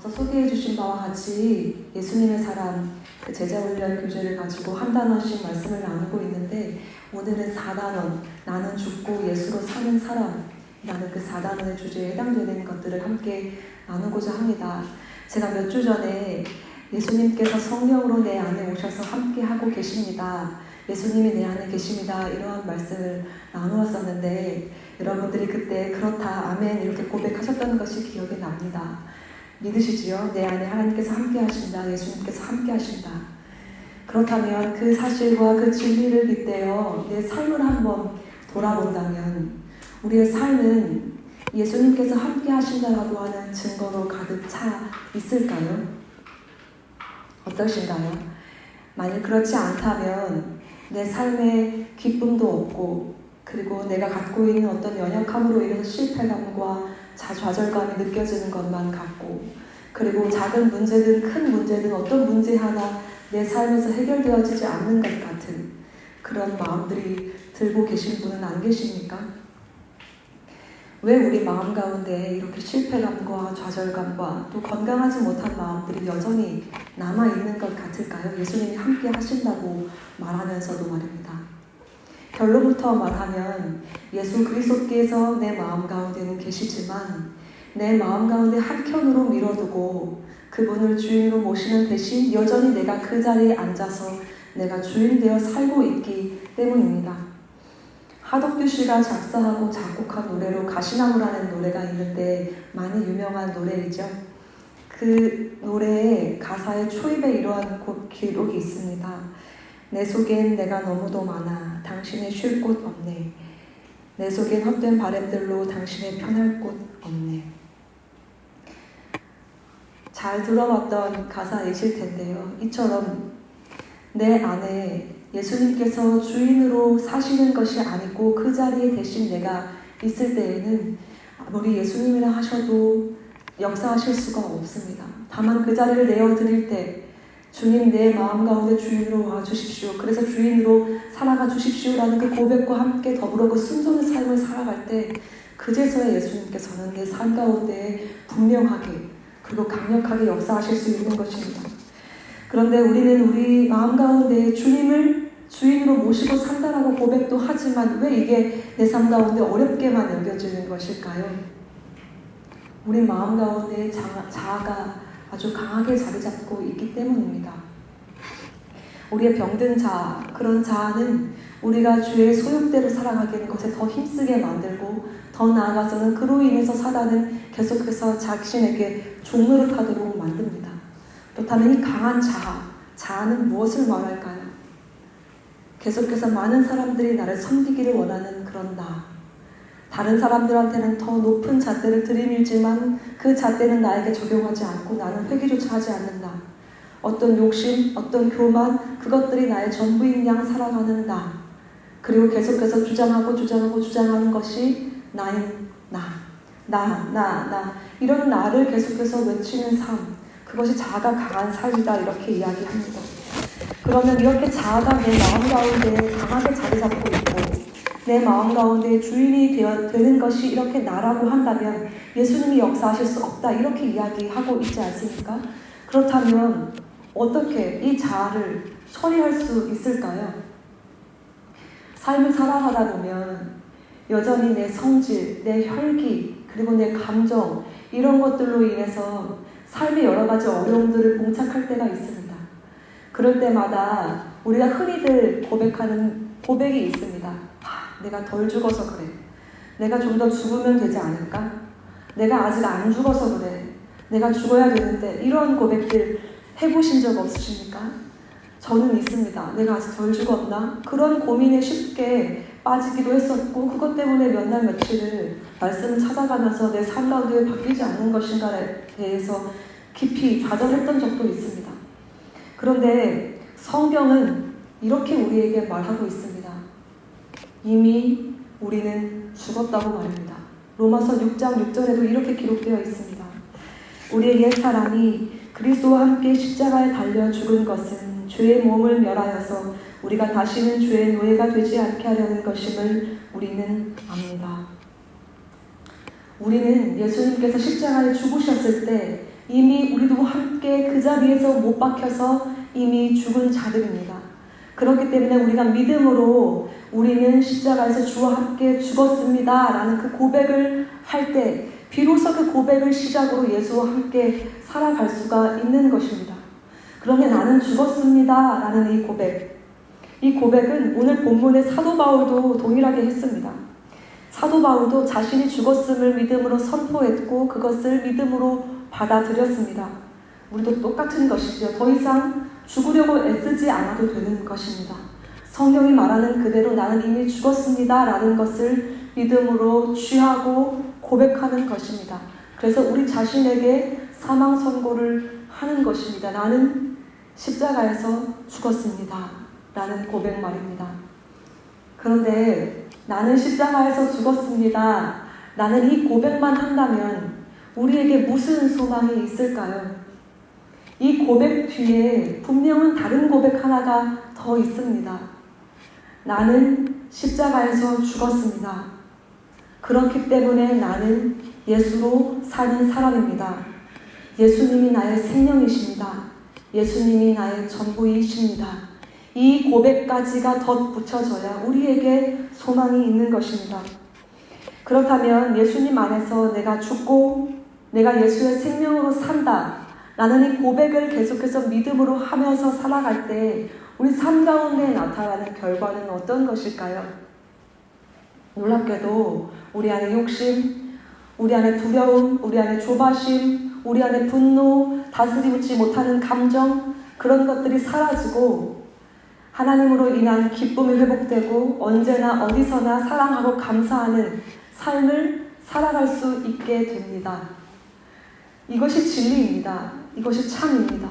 앞서 소개해 주신 바와 같이 예수님의 사랑, 그 제자훈련 교재를 가지고 한 단원씩 말씀을 나누고 있는데, 오늘은 4단원, 나는 죽고 예수로 사는 사람이라는 그 4단원의 주제에 해당되는 것들을 함께 나누고자 합니다. 제가 몇 주 전에 예수님께서 성령으로 내 안에 오셔서 함께 하고 계십니다, 예수님이 내 안에 계십니다, 이러한 말씀을 나누었었는데, 여러분들이 그때 그렇다, 아멘 이렇게 고백하셨던 것이 기억이 납니다. 믿으시지요? 내 안에 하나님께서 함께 하신다, 예수님께서 함께 하신다. 그렇다면 그 사실과 그 진리를 빗대어 내 삶을 한번 돌아본다면 우리의 삶은 예수님께서 함께 하신다라고 하는 증거로 가득 차 있을까요? 어떠신가요? 만약 그렇지 않다면 내 삶에 기쁨도 없고, 그리고 내가 갖고 있는 어떤 연약함으로 인해서 실패감과 좌절감이 느껴지는 것만 같고, 그리고 작은 문제든 큰 문제든 어떤 문제 하나 내 삶에서 해결되어지지 않는 것 같은 그런 마음들이 들고 계신 분은 안 계십니까? 왜 우리 마음 가운데 이렇게 실패감과 좌절감과 또 건강하지 못한 마음들이 여전히 남아있는 것 같을까요? 예수님이 함께 하신다고 말하면서도 말입니다. 결론부터 말하면 예수 그리스도께서 내 마음 가운데는 계시지만 내 마음 가운데 한켠으로 밀어두고 그분을 주인으로 모시는 대신 여전히 내가 그 자리에 앉아서 내가 주인 되어 살고 있기 때문입니다. 하덕규 씨가 작사하고 작곡한 노래로 가시나무라는 노래가 있는데 많이 유명한 노래이죠. 그 노래의 가사의 초입에 이러한 기록이 있습니다. 내 속엔 내가 너무도 많아 당신의 쉴 곳 없네. 내 속엔 헛된 바램들로 당신의 편할 곳 없네. 잘 들어봤던 가사이실 텐데요. 이처럼 내 안에 예수님께서 주인으로 사시는 것이 아니고 그 자리에 대신 내가 있을 때에는 아무리 예수님이라 하셔도 역사하실 수가 없습니다. 다만 그 자리를 내어드릴 때 주님 내 마음 가운데 주인으로 와주십시오, 그래서 주인으로 살아가 주십시오라는 그 고백과 함께 더불어 그 순종의 삶을 살아갈 때 그제서야 예수님께서는 내 삶 가운데 분명하게 그리고 강력하게 역사하실 수 있는 것입니다. 그런데 우리는 우리 마음 가운데 주님을 주인으로 모시고 산다라고 고백도 하지만 왜 이게 내 삶 가운데 어렵게만 여겨지는 것일까요? 우리 마음 가운데 자아가 아주 강하게 자리 잡고 있기 때문입니다. 우리의 병든 자아, 그런 자아는 우리가 주의 소욕대로 살아가기에는 것에 더 힘쓰게 만들고, 더 나아가서는 그로 인해서 사단은 계속해서 자신에게 종노릇하도록 만듭니다. 그렇다면 이 강한 자아는 무엇을 말할까요? 계속해서 많은 사람들이 나를 섬기기를 원하는 그런 나, 다른 사람들한테는 더 높은 잣대를 들이밀지만 그 잣대는 나에게 적용하지 않고 나는 회개조차 하지 않는 나, 어떤 욕심, 어떤 교만, 그것들이 나의 전부인 양 살아가는 나, 그리고 계속해서 주장하는 것이 나인 나 이런 나를 계속해서 외치는 삶, 그것이 자아가 강한 삶이다, 이렇게 이야기합니다. 그러면 이렇게 자아가 내 마음 가운데 강하게 자리 잡고 있고 내 마음 가운데 주인이 되는 것이 이렇게 나라고 한다면 예수님이 역사하실 수 없다, 이렇게 이야기하고 있지 않습니까? 그렇다면 어떻게 이 자아를 처리할 수 있을까요? 삶을 살아가다 보면 여전히 내 성질, 내 혈기, 그리고 내 감정, 이런 것들로 인해서 삶의 여러 가지 어려움들을 봉착할 때가 있습니다. 그럴 때마다 우리가 흔히들 고백하는 고백이 있습니다. 내가 덜 죽어서 그래. 내가 좀 더 죽으면 되지 않을까? 내가 아직 안 죽어서 그래. 내가 죽어야 되는데. 이런 고백들 해보신 적 없으십니까? 저는 있습니다. 내가 아직 덜 죽었나? 그런 고민에 쉽게 빠지기도 했었고, 그것 때문에 몇 날 며칠을 말씀을 찾아가면서 내 삶 가운데 바뀌지 않는 것인가에 대해서 깊이 좌절했던 적도 있습니다. 그런데 성경은 이렇게 우리에게 말하고 있습니다. 이미 우리는 죽었다고 말합니다. 로마서 6장 6절에도 이렇게 기록되어 있습니다. 우리의 옛사람이 그리스도와 함께 십자가에 달려 죽은 것은 죄의 몸을 멸하여서 우리가 다시는 죄의 노예가 되지 않게 하려는 것임을 우리는 압니다. 우리는 예수님께서 십자가에 죽으셨을 때 이미 우리도 함께 그 자리에서 못 박혀서 이미 죽은 자들입니다. 그렇기 때문에 우리가 믿음으로 우리는 십자가에서 주와 함께 죽었습니다 라는 그 고백을 할 때 비로소 그 고백을 시작으로 예수와 함께 살아갈 수가 있는 것입니다. 그런데 나는 죽었습니다 라는 이 고백은 오늘 본문의 사도 바울도 동일하게 했습니다. 사도 바울도 자신이 죽었음을 믿음으로 선포했고 그것을 믿음으로 받아들였습니다. 우리도 똑같은 것이죠. 더 이상 죽으려고 애쓰지 않아도 되는 것입니다. 성경이 말하는 그대로 나는 이미 죽었습니다 라는 것을 믿음으로 취하고 고백하는 것입니다. 그래서 우리 자신에게 사망 선고를 하는 것입니다. 나는 십자가에서 죽었습니다 라는 고백 말입니다. 그런데 나는 십자가에서 죽었습니다 라는 이 고백만 한다면 우리에게 무슨 소망이 있을까요? 이 고백 뒤에 분명한 다른 고백 하나가 더 있습니다. 나는 십자가에서 죽었습니다. 그렇기 때문에 나는 예수로 사는 사람입니다. 예수님이 나의 생명이십니다. 예수님이 나의 전부이십니다. 이 고백까지가 덧붙여져야 우리에게 소망이 있는 것입니다. 그렇다면 예수님 안에서 내가 죽고 내가 예수의 생명으로 산다 라는 이 고백을 계속해서 믿음으로 하면서 살아갈 때 우리 삶 가운데 나타나는 결과는 어떤 것일까요? 놀랍게도 우리 안에 욕심, 우리 안에 두려움, 우리 안에 조바심, 우리 안에 분노, 다스리지 못하는 감정, 그런 것들이 사라지고 하나님으로 인한 기쁨이 회복되고 언제나 어디서나 사랑하고 감사하는 삶을 살아갈 수 있게 됩니다. 이것이 진리입니다. 이것이 참입니다.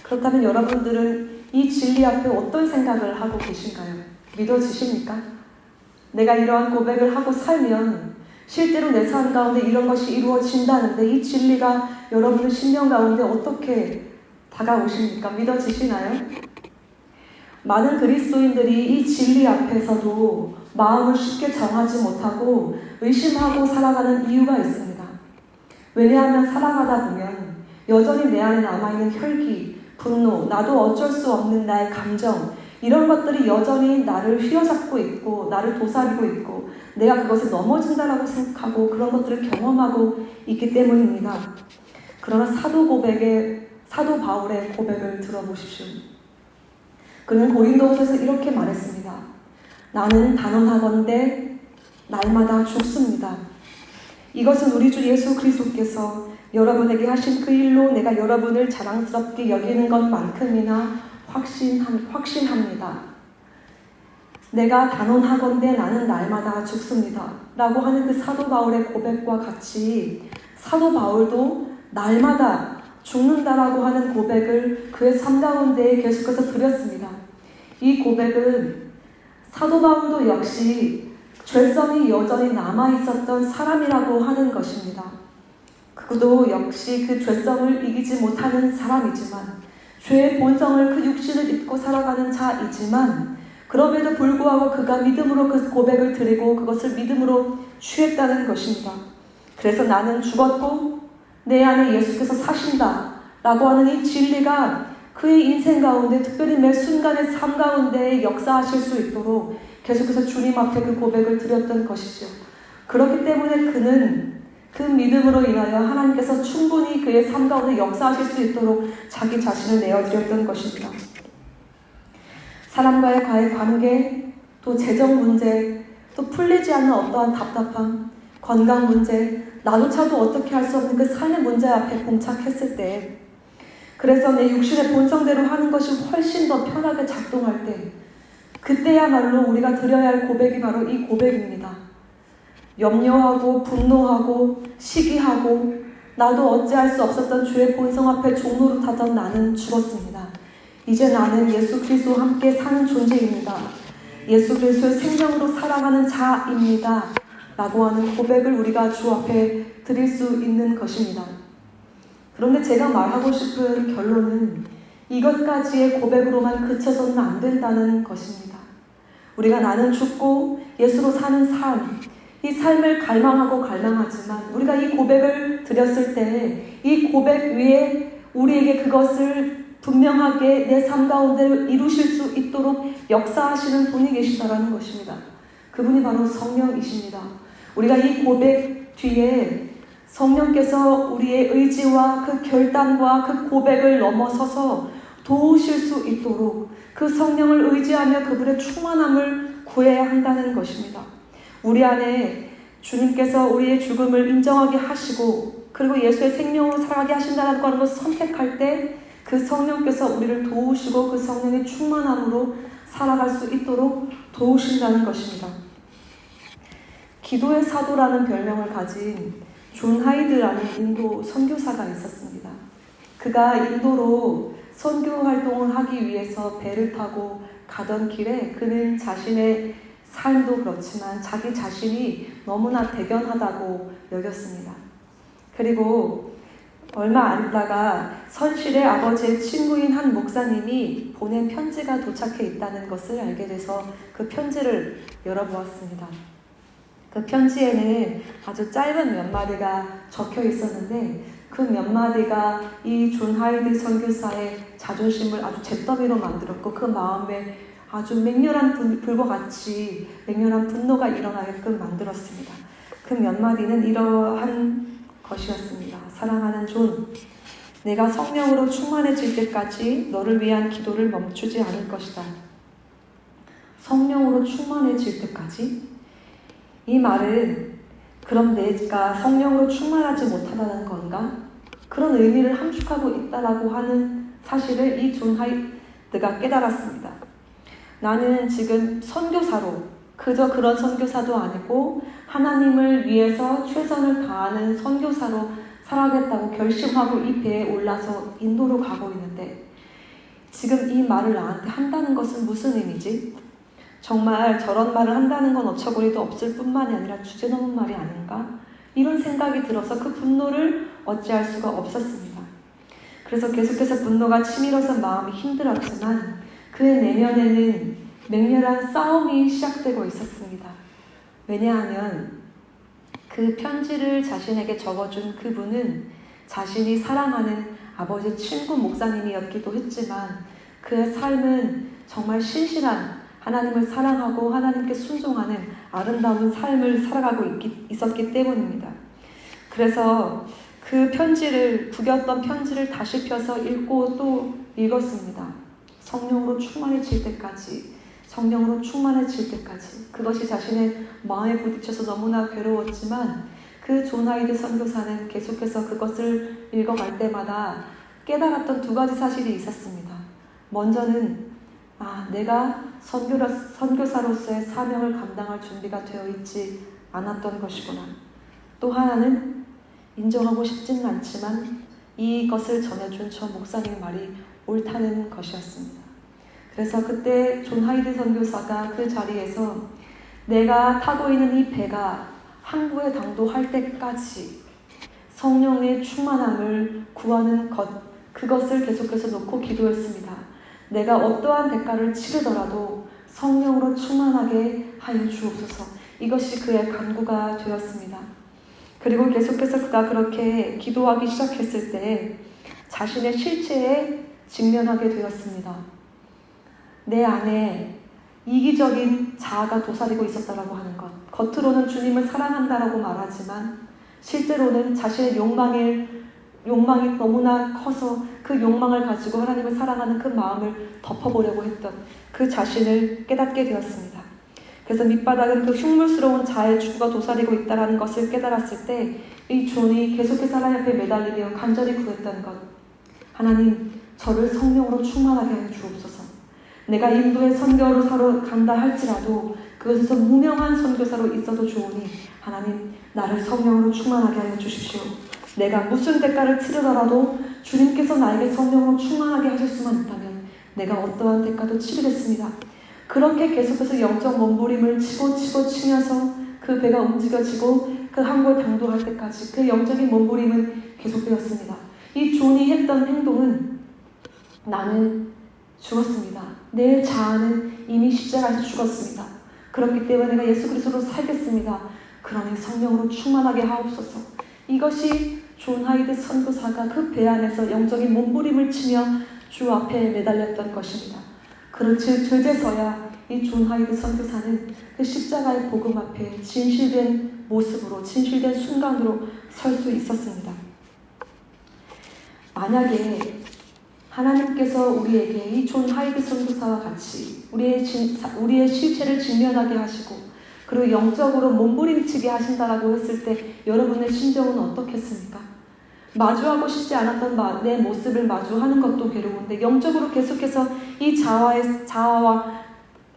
그렇다면 여러분들은 이 진리 앞에 어떤 생각을 하고 계신가요? 믿어지십니까? 내가 이러한 고백을 하고 살면 실제로 내 삶 가운데 이런 것이 이루어진다는데 이 진리가 여러분의 심령 가운데 어떻게 다가오십니까? 믿어지시나요? 많은 그리스도인들이 이 진리 앞에서도 마음을 쉽게 정하지 못하고 의심하고 살아가는 이유가 있습니다. 왜냐하면 살아가다 보면 여전히 내 안에 남아있는 혈기, 분노, 나도 어쩔 수 없는 나의 감정, 이런 것들이 여전히 나를 휘어잡고 있고 나를 도사리고 있고 내가 그것에 넘어진다라고 생각하고 그런 것들을 경험하고 있기 때문입니다. 그러나 사도 바울의 고백을 들어보십시오. 그는 고린도후서에서 이렇게 말했습니다. 나는 단언하건대 날마다 죽습니다. 이것은 우리 주 예수 그리스도께서 여러분에게 하신 그 일로 내가 여러분을 자랑스럽게 여기는 것만큼이나 확신합니다. 내가 단언하건대 나는 날마다 죽습니다 라고 하는 그 사도 바울의 고백과 같이 사도 바울도 날마다 죽는다라고 하는 고백을 그의 삶 가운데에 계속해서 드렸습니다. 이 고백은 사도 바울도 역시 죄성이 여전히 남아있었던 사람이라고 하는 것입니다. 그도 역시 그 죄성을 이기지 못하는 사람이지만 죄의 본성을 그 육신을 입고 살아가는 자이지만 그럼에도 불구하고 그가 믿음으로 그 고백을 드리고 그것을 믿음으로 취했다는 것입니다. 그래서 나는 죽었고 내 안에 예수께서 사신다 라고 하는 이 진리가 그의 인생 가운데 특별히 매 순간의 삶 가운데 역사하실 수 있도록 계속해서 주님 앞에 그 고백을 드렸던 것이죠. 그렇기 때문에 그는 그 믿음으로 인하여 하나님께서 충분히 그의 삶 가운데 역사하실 수 있도록 자기 자신을 내어드렸던 것입니다. 사람과의 관계, 또 재정 문제, 또 풀리지 않는 어떠한 답답함, 건강 문제, 나조차도 어떻게 할 수 없는 그 삶의 문제 앞에 봉착했을 때 그래서 내 육신의 본성대로 하는 것이 훨씬 더 편하게 작동할 때 그때야말로 우리가 드려야 할 고백이 바로 이 고백입니다. 염려하고 분노하고 시기하고 나도 어찌할 수 없었던 죄의 본성 앞에 종로로 타던 나는 죽었습니다. 이제 나는 예수 그리스도와 함께 사는 존재입니다. 예수 그리스도의 생명으로 살아가는 자입니다. 라고 하는 고백을 우리가 주 앞에 드릴 수 있는 것입니다. 그런데 제가 말하고 싶은 결론은 이것까지의 고백으로만 그쳐서는 안 된다는 것입니다. 우리가 나는 죽고 예수로 사는 삶, 이 삶을 갈망하지만 우리가 이 고백을 드렸을 때 이 고백 위에 우리에게 그것을 분명하게 내 삶 가운데 이루실 수 있도록 역사하시는 분이 계시다라는 것입니다. 그분이 바로 성령이십니다. 우리가 이 고백 뒤에 성령께서 우리의 의지와 그 결단과 그 고백을 넘어서서 도우실 수 있도록 그 성령을 의지하며 그분의 충만함을 구해야 한다는 것입니다. 우리 안에 주님께서 우리의 죽음을 인정하게 하시고 그리고 예수의 생명으로 살아가게 하신다는 것을 선택할 때 그 성령께서 우리를 도우시고 그 성령의 충만함으로 살아갈 수 있도록 도우신다는 것입니다. 기도의 사도라는 별명을 가진 존 하이드라는 인도 선교사가 있었습니다. 그가 인도로 선교 활동을 하기 위해서 배를 타고 가던 길에 그는 자신의 삶도 그렇지만 자기 자신이 너무나 대견하다고 여겼습니다. 그리고 얼마 안 있다가 선실의 아버지의 친구인 한 목사님이 보낸 편지가 도착해 있다는 것을 알게 돼서 그 편지를 열어보았습니다. 그 편지에는 아주 짧은 몇 마디가 적혀 있었는데 그 몇 마디가 이 존 하이드 선교사의 자존심을 아주 잿더미로 만들었고 그 마음에 아주 맹렬한 불과 같이 맹렬한 분노가 일어나게끔 만들었습니다. 그 몇 마디는 이러한 것이었습니다. 사랑하는 존, 내가 성령으로 충만해질 때까지 너를 위한 기도를 멈추지 않을 것이다. 성령으로 충만해질 때까지? 이 말은 그럼 내가 성령으로 충만하지 못하다는 건가? 그런 의미를 함축하고 있다라고 하는 사실을 이 존 하이드가 깨달았습니다. 나는 지금 선교사로 그저 그런 선교사도 아니고 하나님을 위해서 최선을 다하는 선교사로 살아가겠다고 결심하고 이 배에 올라서 인도로 가고 있는데 지금 이 말을 나한테 한다는 것은 무슨 의미지? 정말 저런 말을 한다는 건 어처구니도 없을 뿐만이 아니라 주제넘은 말이 아닌가? 이런 생각이 들어서 그 분노를 어찌할 수가 없었습니다. 그래서 계속해서 분노가 치밀어서 마음이 힘들었지만 그의 내면에는 맹렬한 싸움이 시작되고 있었습니다. 왜냐하면 그 편지를 자신에게 적어준 그분은 자신이 사랑하는 아버지의 친구 목사님이었기도 했지만 그의 삶은 정말 신실한 하나님을 사랑하고 하나님께 순종하는 아름다운 삶을 살아가고 있었기 때문입니다. 그래서 그 편지를, 구겼던 편지를 다시 펴서 읽고 또 읽었습니다. 성령으로 충만해질 때까지, 성령으로 충만해질 때까지. 그것이 자신의 마음에 부딪혀서 너무나 괴로웠지만 그 존 하이드 선교사는 계속해서 그것을 읽어갈 때마다 깨달았던 두 가지 사실이 있었습니다. 먼저는 내가 선교사로서의 사명을 감당할 준비가 되어 있지 않았던 것이구나. 또 하나는 인정하고 싶지는 않지만 이것을 전해준 저 목사님의 말이 옳다는 것이었습니다. 그래서 그때 존 하이드 선교사가 그 자리에서 내가 타고 있는 이 배가 항구에 당도할 때까지 성령의 충만함을 구하는 것, 그것을 계속해서 놓고 기도했습니다. 내가 어떠한 대가를 치르더라도 성령으로 충만하게 하여 주옵소서. 이것이 그의 간구가 되었습니다. 그리고 계속해서 그가 그렇게 기도하기 시작했을 때 자신의 실체에 직면하게 되었습니다. 내 안에 이기적인 자아가 도사리고 있었다라고 하는 것. 겉으로는 주님을 사랑한다라고 말하지만 실제로는 자신의 욕망이 너무나 커서 그 욕망을 가지고 하나님을 사랑하는 그 마음을 덮어보려고 했던 그 자신을 깨닫게 되었습니다. 그래서 밑바닥은 그 흉물스러운 자아의 주가 도사리고 있다는 것을 깨달았을 때 이 존이 계속해서 하나님 앞에 매달리며 간절히 구했던 것. 하나님, 저를 성령으로 충만하게 하여 주옵소서. 내가 인도의 선교로 간다 할지라도 그것에서 무명한 선교사로 있어도 좋으니 하나님, 나를 성령으로 충만하게 하여 주십시오. 내가 무슨 대가를 치르더라도 주님께서 나에게 성령으로 충만하게 하실 수만 있다면 내가 어떠한 대가도 치르겠습니다. 그렇게 계속해서 영적 몸부림을 치면서 그 배가 움직여지고 그 항구에 당도할 때까지 그 영적인 몸부림은 계속되었습니다. 이 존이 했던 행동은 나는 죽었습니다. 내 자아는 이미 십자가에서 죽었습니다. 그렇기 때문에 내가 예수 그리스도로 살겠습니다. 그러니 성령으로 충만하게 하옵소서. 이것이 존 하이드 선교사가 그 배 안에서 영적인 몸부림을 치며 주 앞에 매달렸던 것입니다. 그제서야 이 존 하이드 선교사는 그 십자가의 복음 앞에 진실된 모습으로, 진실된 순간으로 설 수 있었습니다. 만약에 하나님께서 우리에게 이 존 하이드 선교사와 같이 우리의 실체를 직면하게 하시고 그리고 영적으로 몸부림치게 하신다라고 했을 때 여러분의 심정은 어떻겠습니까? 마주하고 싶지 않았던 내 모습을 마주하는 것도 괴로운데 영적으로 계속해서 이 자아와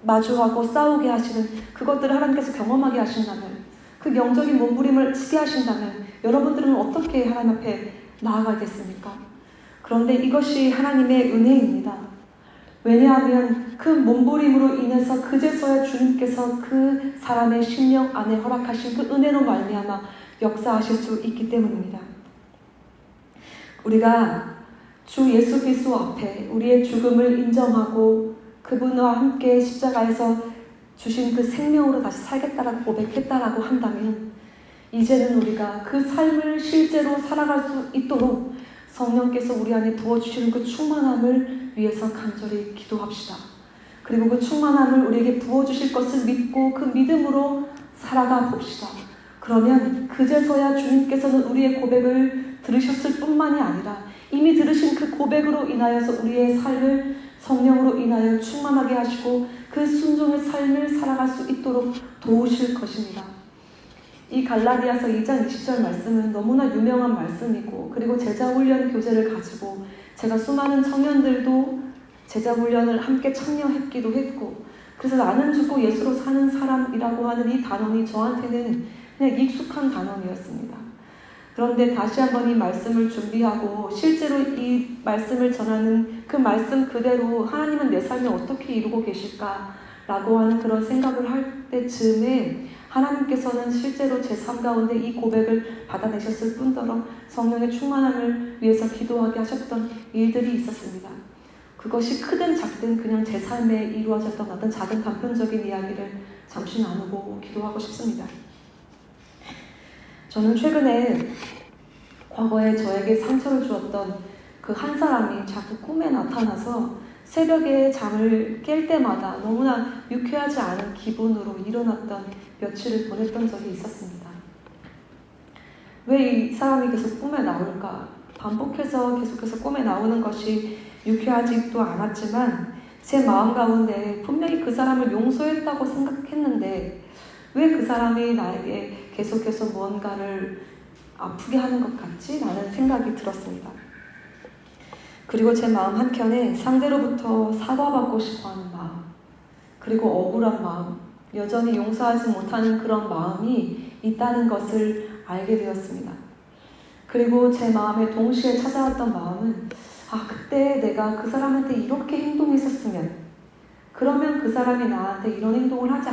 마주하고 싸우게 하시는 그것들을 하나님께서 경험하게 하신다면, 그 영적인 몸부림을 치게 하신다면 여러분들은 어떻게 하나님 앞에 나아가겠습니까? 그런데 이것이 하나님의 은혜입니다. 왜냐하면 그 몸부림으로 인해서 그제서야 주님께서 그 사람의 심령 안에 허락하신 그 은혜로 말미암아 역사하실 수 있기 때문입니다. 우리가 주 예수 그리스도 앞에 우리의 죽음을 인정하고 그분과 함께 십자가에서 주신 그 생명으로 다시 살겠다라고 고백했다라고 한다면 이제는 우리가 그 삶을 실제로 살아갈 수 있도록 성령께서 우리 안에 부어주시는 그 충만함을 위해서 간절히 기도합시다. 그리고 그 충만함을 우리에게 부어주실 것을 믿고 그 믿음으로 살아가 봅시다. 그러면 그제서야 주님께서는 우리의 고백을 들으셨을 뿐만이 아니라 이미 들으신 그 고백으로 인하여서 우리의 삶을 성령으로 인하여 충만하게 하시고 그 순종의 삶을 살아갈 수 있도록 도우실 것입니다. 이 갈라디아서 2장 20절 말씀은 너무나 유명한 말씀이고, 그리고 제자훈련 교재를 가지고 제가 수많은 청년들도 제자훈련을 함께 참여했기도 했고, 그래서 나는 죽고 예수로 사는 사람이라고 하는 이 단원이 저한테는 그냥 익숙한 단원이었습니다. 그런데 다시 한번 이 말씀을 준비하고 실제로 이 말씀을 전하는 그 말씀 그대로 하나님은 내 삶에 어떻게 이루고 계실까라고 하는 그런 생각을 할 때쯤에 하나님께서는 실제로 제 삶 가운데 이 고백을 받아내셨을 뿐더러 성령의 충만함을 위해서 기도하게 하셨던 일들이 있었습니다. 그것이 크든 작든 그냥 제 삶에 이루어졌던 어떤 작은 단편적인 이야기를 잠시 나누고 기도하고 싶습니다. 저는 최근에 과거에 저에게 상처를 주었던 그 한 사람이 자꾸 꿈에 나타나서 새벽에 잠을 깰 때마다 너무나 유쾌하지 않은 기분으로 일어났던 며칠을 보냈던 적이 있었습니다. 왜 이 사람이 계속 꿈에 나올까? 반복해서 계속해서 꿈에 나오는 것이 유쾌하지도 않았지만 제 마음 가운데 분명히 그 사람을 용서했다고 생각했는데 왜 그 사람이 나에게 계속해서 무언가를 아프게 하는 것 같지? 라는 생각이 들었습니다. 그리고 제 마음 한켠에 상대로부터 사과받고 싶어하는 마음, 그리고 억울한 마음, 여전히 용서하지 못하는 그런 마음이 있다는 것을 알게 되었습니다. 그리고 제 마음에 동시에 찾아왔던 마음은 그때 내가 그 사람한테 이렇게 행동했었으면, 그러면 그 사람이 나한테 이런 행동을 하지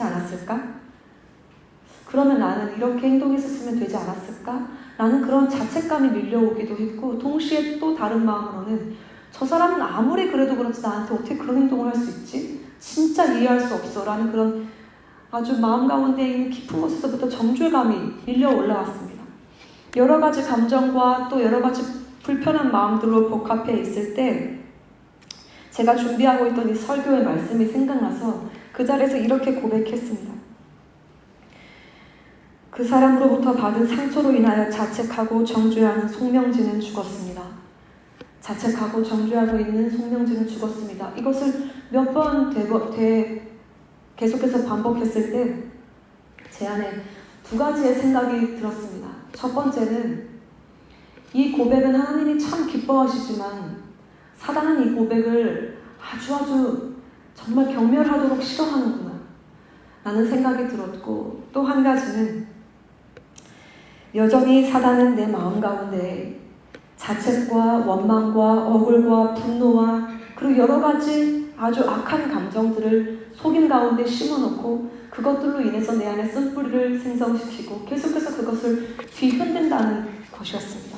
않았을까? 그러면 나는 이렇게 행동했었으면 되지 않았을까? 라는 그런 자책감이 밀려오기도 했고, 동시에 또 다른 마음으로는 저 사람은 아무리 그래도 그렇지 나한테 어떻게 그런 행동을 할 수 있지? 진짜 이해할 수 없어 라는 그런 아주 마음 가운데 있는 깊은 곳에서부터 정죄감이 밀려 올라왔습니다. 여러 가지 감정과 또 여러 가지 불편한 마음들로 복합해 있을 때 제가 준비하고 있던 이 설교의 말씀이 생각나서 그 자리에서 이렇게 고백했습니다. 그 사람으로부터 받은 상처로 인하여 자책하고 정죄하는 송명진은 죽었습니다. 자책하고 정죄하고 있는 송명진은 죽었습니다. 이것을 몇 번 계속해서 반복했을 때 제 안에 두 가지의 생각이 들었습니다. 첫 번째는 이 고백은 하나님이 참 기뻐하시지만 사단은 이 고백을 아주 정말 경멸하도록 싫어하는구나 라는 생각이 들었고, 또 한 가지는 여전히 사단은 내 마음 가운데 자책과 원망과 억울과 분노와 그리고 여러 가지 아주 악한 감정들을 속임 가운데 심어놓고 그것들로 인해서 내 안에 쓴뿌리를 생성시키고 계속해서 그것을 뒤흔든다는 것이었습니다.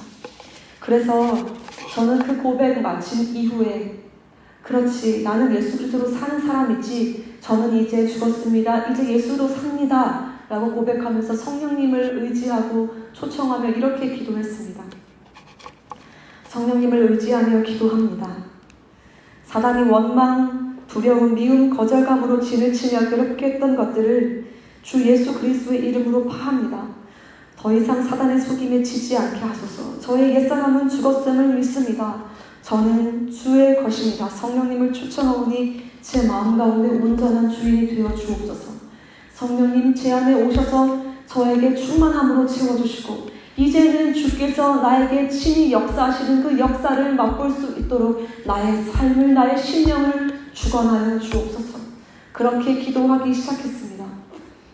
그래서 저는 그 고백 마친 이후에 그렇지, 나는 예수 그리스도로 사는 사람이지, 저는 이제 죽었습니다, 이제 예수로 삽니다 라고 고백하면서 성령님을 의지하고 초청하며 이렇게 기도했습니다. 성령님을 의지하며 기도합니다. 사단이 원망, 두려움, 미움, 거절감으로 진을 치며 괴롭게 했던 것들을 주 예수 그리스도의 이름으로 파합니다. 더 이상 사단의 속임에 지지 않게 하소서. 저의 옛사람은 죽었음을 믿습니다. 저는 주의 것입니다. 성령님을 초청하오니 제 마음 가운데 온전한 주인이 되어 주옵소서. 성령님 제 안에 오셔서 저에게 충만함으로 채워주시고 이제는 주께서 나에게 친히 역사하시는 그 역사를 맛볼 수 있도록 나의 삶을, 나의 심령을 주관하여 주옵소서. 그렇게 기도하기 시작했습니다.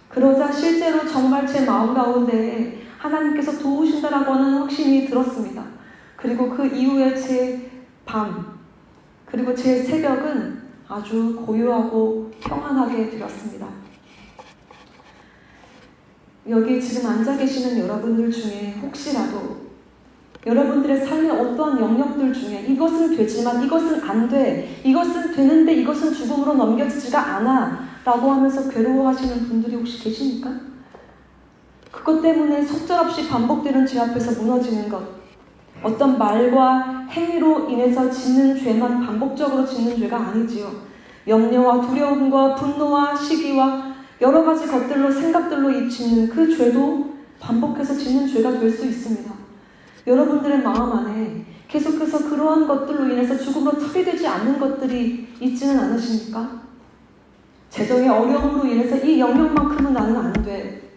그러자 실제로 정말 제 마음 가운데 하나님께서 도우신다라고 하는 확신이 들었습니다. 그리고 그 이후에 제 밤, 그리고 제 새벽은 아주 고요하고 평안하게 되었습니다. 여기 지금 앉아 계시는 여러분들 중에 혹시라도 여러분들의 삶의 어떠한 영역들 중에 이것은 되지만 이것은 안 돼, 이것은 되는데 이것은 죽음으로 넘겨지지가 않아 라고 하면서 괴로워하시는 분들이 혹시 계십니까? 그것 때문에 속절없이 반복되는 죄 앞에서 무너지는 것, 어떤 말과 행위로 인해서 짓는 죄만 반복적으로 짓는 죄가 아니지요. 염려와 두려움과 분노와 시기와 여러 가지 것들로, 생각들로 짓는 그 죄도 반복해서 짓는 죄가 될 수 있습니다. 여러분들의 마음 안에 계속해서 그러한 것들로 인해서 죽음으로 처리되지 않는 것들이 있지는 않으십니까? 재정의 어려움으로 인해서 이 영역만큼은 나는 안 돼.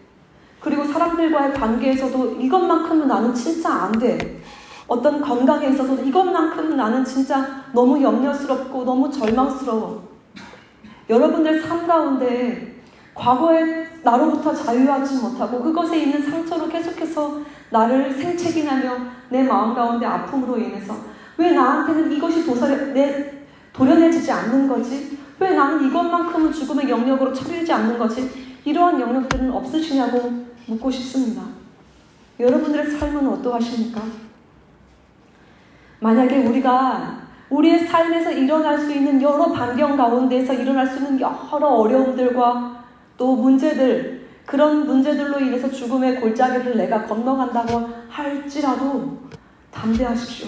그리고 사람들과의 관계에서도 이것만큼은 나는 진짜 안 돼. 어떤 건강에 있어서도 이것만큼은 나는 진짜 너무 염려스럽고 너무 절망스러워. 여러분들 삶 가운데 과거에 나로부터 자유하지 못하고 그것에 있는 상처로 계속해서 나를 생채기나며 내 마음 가운데 아픔으로 인해서 왜 나한테는 이것이 도려내지지 않는 거지? 왜 나는 이것만큼은 죽음의 영역으로 처리되지 않는 거지? 이러한 영역들은 없으시냐고 묻고 싶습니다. 여러분들의 삶은 어떠하십니까? 만약에 우리가 우리의 삶에서 일어날 수 있는 여러 반경 가운데에서 일어날 수 있는 여러 어려움들과 또 문제들, 그런 문제들로 인해서 죽음의 골짜기를 내가 건너간다고 할지라도 담대하십시오.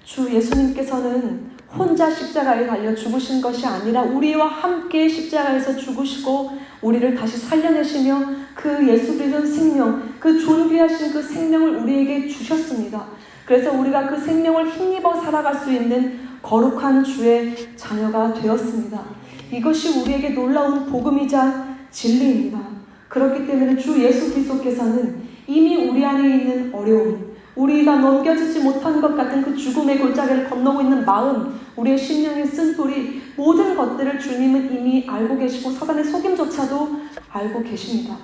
주 예수님께서는 혼자 십자가에 달려 죽으신 것이 아니라 우리와 함께 십자가에서 죽으시고 우리를 다시 살려내시며 그 예수 그리스도의 생명, 그 존귀하신 그 생명을 우리에게 주셨습니다. 그래서 우리가 그 생명을 힘입어 살아갈 수 있는 거룩한 주의 자녀가 되었습니다. 이것이 우리에게 놀라운 복음이자 진리입니다. 그렇기 때문에 주 예수 그리스도께서는 이미 우리 안에 있는 어려움, 우리가 넘겨지지 못한 것 같은 그 죽음의 골짜기를 건너고 있는 마음, 우리의 심령의 쓴뿌리, 모든 것들을 주님은 이미 알고 계시고 사단의 속임조차도 알고 계십니다.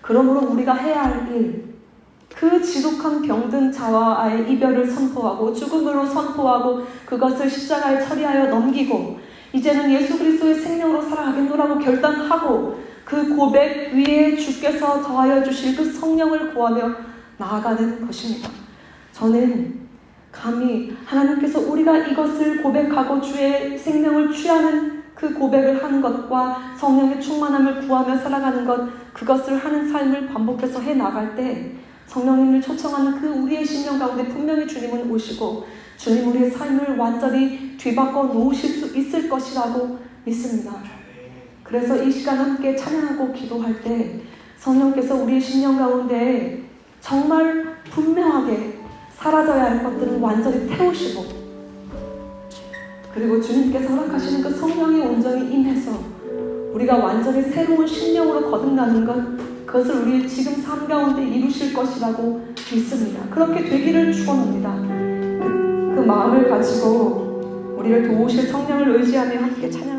그러므로 우리가 해야 할 일, 그 지독한 병든 자와의 이별을 선포하고 죽음으로 선포하고 그것을 십자가에 처리하여 넘기고 이제는 예수 그리스도의 생명으로 살아가겠노라고 결단하고 그 고백 위에 주께서 더하여 주실 그 성령을 구하며 나아가는 것입니다. 저는 감히 하나님께서 우리가 이것을 고백하고 주의 생명을 취하는 그 고백을 하는 것과 성령의 충만함을 구하며 살아가는 것, 그것을 하는 삶을 반복해서 해나갈 때 성령님을 초청하는 그 우리의 심령 가운데 분명히 주님은 오시고 주님 우리의 삶을 완전히 뒤바꿔 놓으실 수 있을 것이라고 믿습니다. 그래서 이 시간 함께 찬양하고 기도할 때 성령께서 우리의 심령 가운데 정말 분명하게 사라져야 할 것들은 완전히 태우시고 그리고 주님께서 허락하시는 그 성령이 온전히 임해서 우리가 완전히 새로운 심령으로 거듭나는 것, 그것을 우리의 지금 삶 가운데 이루실 것이라고 믿습니다. 그렇게 되기를 축원합니다. 그 마음을 가지고 우리를 도우실 성령을 의지하며 함께 찬양합니다.